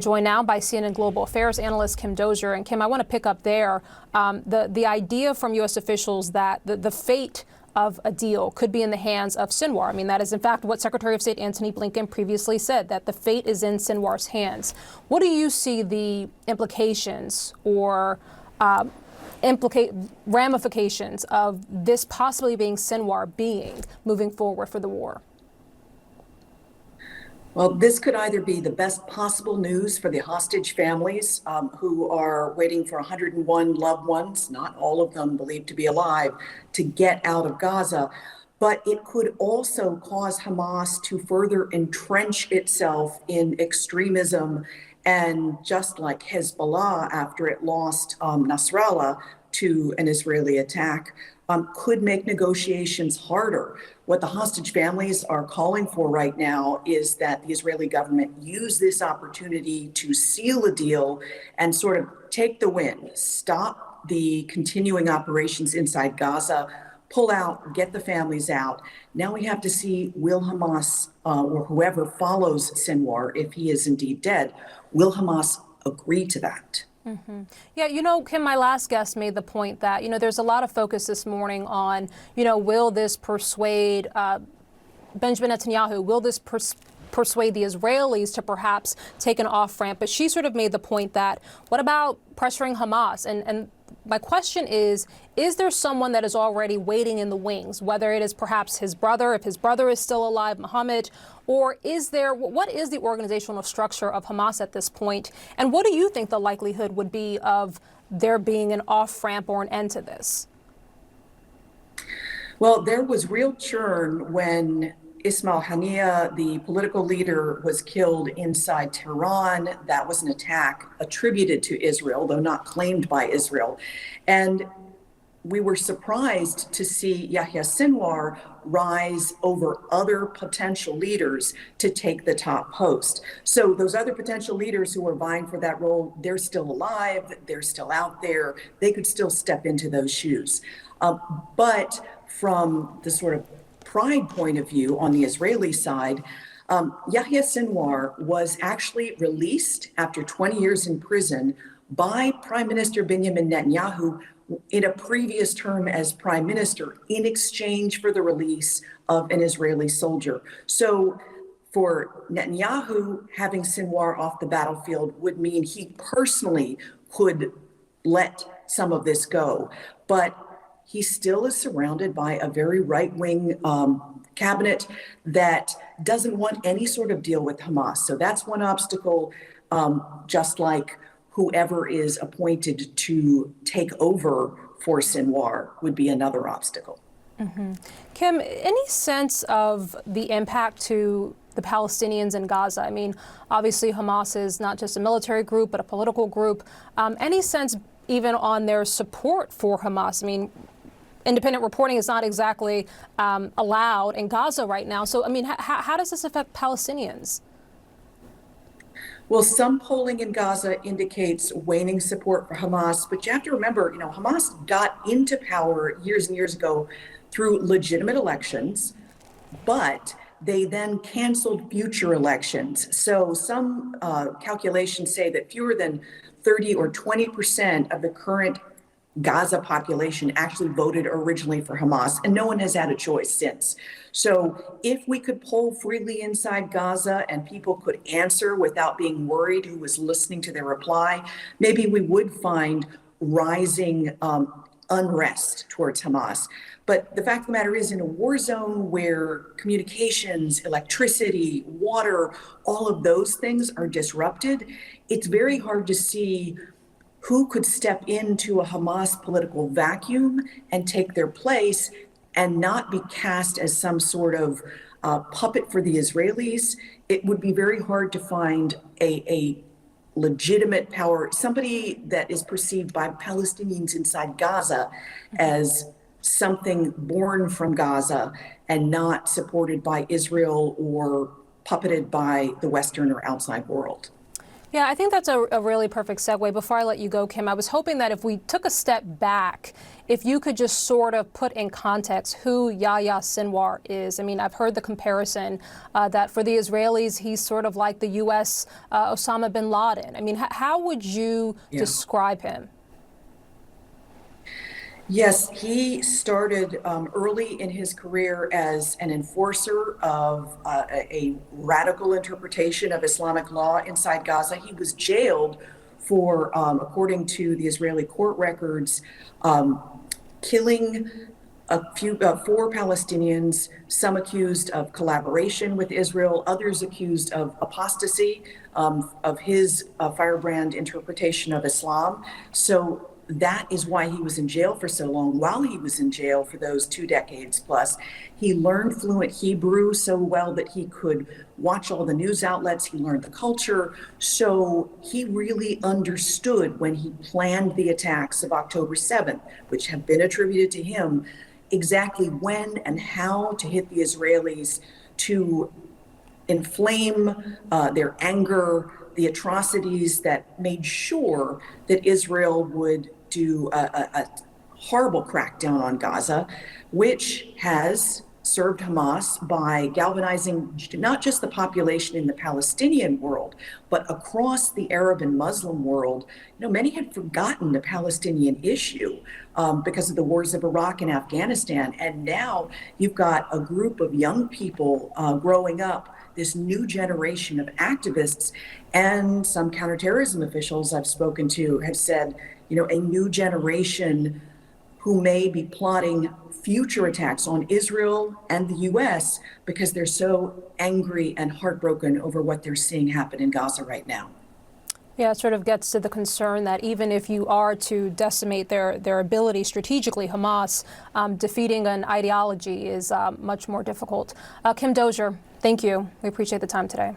Joined now by CNN Global Affairs analyst Kim Dozier. And Kim, I want to pick up there the idea from U.S. officials that the fate of a deal could be in the hands of Sinwar. I mean, that is in fact what Secretary of State Antony Blinken previously said, that the fate is in Sinwar's hands. What do you see the implications or ramifications of this possibly being Sinwar being moving forward for the war? Well, this could either be the best possible news for the hostage families who are waiting for 101 loved ones, not all of them believed to be alive, to get out of Gaza. But it could also cause Hamas to further entrench itself in extremism. And just like Hezbollah, after it lost Nasrallah to an Israeli attack, could make negotiations harder. What the hostage families are calling for right now is that the Israeli government use this opportunity to seal a deal and sort of take the win, stop the continuing operations inside Gaza, pull out, get the families out. Now we have to see, will Hamas or whoever follows Sinwar, if he is indeed dead, will Hamas agree to that? Mm-hmm. Yeah, you know, Kim, my last guest made the point that, there's a lot of focus this morning on, will this persuade Benjamin Netanyahu? Will this persuade the Israelis to perhaps take an off-ramp? But she sort of made the point that, what about pressuring Hamas? And my question is there someone that is already waiting in the wings, whether it is perhaps his brother, if his brother is still alive, Mohammed, or what is the organizational structure of Hamas at this point? And what do you think the likelihood would be of there being an off-ramp or an end to this? Well, there was real churn when Ismail Haniyeh, the political leader, was killed inside Tehran. That was an attack attributed to Israel, though not claimed by Israel. And we were surprised to see Yahya Sinwar rise over other potential leaders to take the top post. So those other potential leaders who were vying for that role, they're still alive, they're still out there, they could still step into those shoes. But from the sort of pride point of view on the Israeli side, Yahya Sinwar was actually released after 20 years in prison by Prime Minister Benjamin Netanyahu in a previous term as prime minister in exchange for the release of an Israeli soldier. So for Netanyahu, having Sinwar off the battlefield would mean he personally could let some of this go. But he still is surrounded by a very right-wing cabinet that doesn't want any sort of deal with Hamas. So that's one obstacle, just like whoever is appointed to take over for Sinwar would be another obstacle. Mm-hmm. Kim, any sense of the impact to the Palestinians in Gaza? I mean, obviously Hamas is not just a military group, but a political group. Any sense even on their support for Hamas? I mean, independent reporting is not exactly allowed in Gaza right now. So, I mean, how does this affect Palestinians? Well, some polling in Gaza indicates waning support for Hamas, but you have to remember, Hamas got into power years and years ago through legitimate elections, but they then canceled future elections. So some calculations say that fewer than 30 or 20% of the current Gaza population actually voted originally for Hamas, and no one has had a choice since. So if we could poll freely inside Gaza and people could answer without being worried who was listening to their reply, maybe we would find rising unrest towards Hamas. But the fact of the matter is, in a war zone where communications, electricity, water, all of those things are disrupted, it's very hard to see who could step into a Hamas political vacuum and take their place and not be cast as some sort of puppet for the Israelis. It would be very hard to find a legitimate power, somebody that is perceived by Palestinians inside Gaza as something born from Gaza and not supported by Israel or puppeted by the Western or outside world. Yeah, I think that's a really perfect segue. Before I let you go, Kim, I was hoping that if we took a step back, if you could just sort of put in context who Yahya Sinwar is. I mean, I've heard the comparison that for the Israelis, he's sort of like the U.S. Osama bin Laden. I mean, how would you describe him? Yes, he started early in his career as an enforcer of a radical interpretation of Islamic law inside Gaza. He was jailed for, according to the Israeli court records, killing four Palestinians, some accused of collaboration with Israel, others accused of apostasy, of his firebrand interpretation of Islam. So that is why he was in jail for so long. While he was in jail for those 2 decades plus, he learned fluent Hebrew so well that he could watch all the news outlets. He learned the culture. So he really understood when he planned the attacks of October 7th, which have been attributed to him, exactly when and how to hit the Israelis to inflame their anger, the atrocities that made sure that Israel would do a horrible crackdown on Gaza, which has served Hamas by galvanizing not just the population in the Palestinian world, but across the Arab and Muslim world. You know, many had forgotten the Palestinian issue because of the wars of Iraq and Afghanistan. And now you've got a group of young people growing up, this new generation of activists, and some counterterrorism officials I've spoken to have said, you know, a new generation who may be plotting future attacks on Israel and the U.S. because they're so angry and heartbroken over what they're seeing happen in Gaza right now. Yeah, it sort of gets to the concern that even if you are to decimate their ability strategically, Hamas, defeating an ideology is much more difficult. Kim Dozier, thank you. We appreciate the time today.